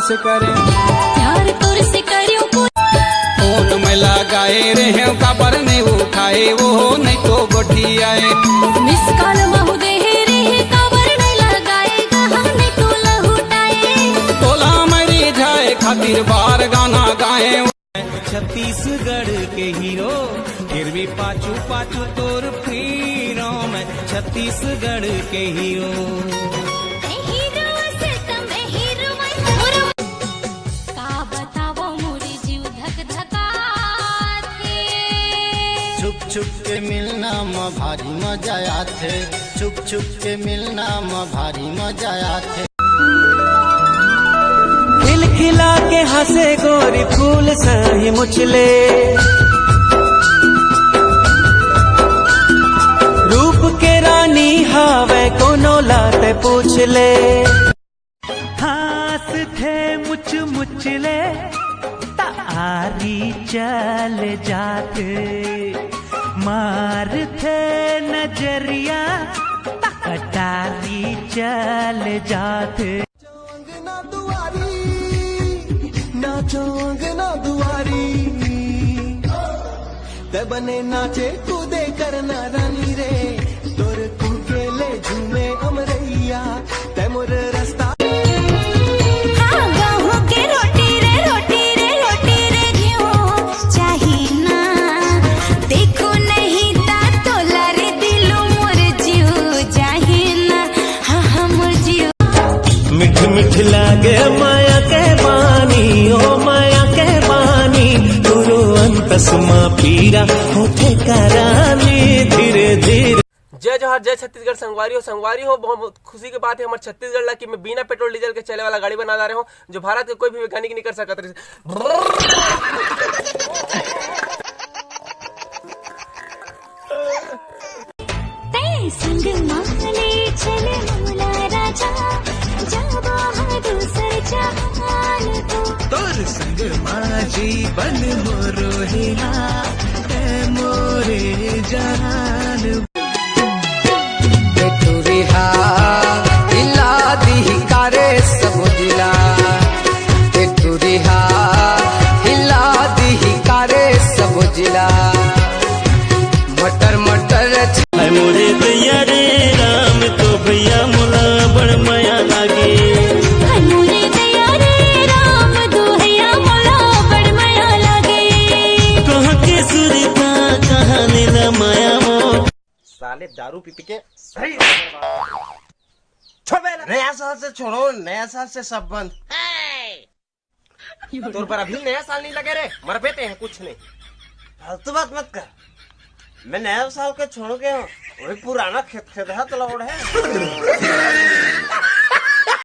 से करे प्यार तोर से करियो फोन में लगाए रहे खबर नहीं उठाए वो नहीं तो गोठी आए मिस कॉल महु दे रे खबर नहीं लगाएगा हम नहीं तो लहुटाए तोला मरी जाए खातिर बार गाना गाए छत्तीसगढ़ के हीरो फिर भी पाचू पाचू तोर फिरो मैं छत्तीसगढ़ के हीरो छुप छुप के मिलना में भारी मजा आथे छुप छुप के मिलना में भारी मजा आथे दिल खिला के हंसे गोरी फूल सही मुचले रूप के रानी हावे कोनो लाते पूछ ले हास थे मुच मुचले तारी चल जाते मार थे नजरिया कटारी चल जाते नाचो अंगना दुआरी ते बने नाचे कूदे करना रानी रे तोर कुकेले झूमे अमरैया ते मोर रास्ता मिठ मिठ लागे माया के बानी ओ माया के बानी गुरु अंतसमा पीरा होठे करानी धीरे धीरे। जय जोहार, जय छत्तीसगढ़। संगवारी हो बहुत खुशी की बात है हमारे छत्तीसगढ़ ला कि मैं बिना पेट्रोल डीजल के चले वाला गाड़ी बना रहे हूँ जो भारत के कोई भी वैज्ञानिक नहीं कर सकता। तोर संग माझी बन मोरो हिला मोरे जान तुरिहा हिला दी कारे समुजिला तुरिहा हिला दी कारे समुजिला मटर मटर मोरे भैया रे राम तो भैया मोला बड़ माया लागे साले दारू पी के सही नया साल से छोड़ो, नया साल से सब बंद। तोर पर अभी नया साल नहीं लगे रे, मर बेटे हैं कुछ नहीं। फालतू बात मत कर, मैं नया साल के छोड़ के हूँ, वही पुराना खेत है तो लौड़ है।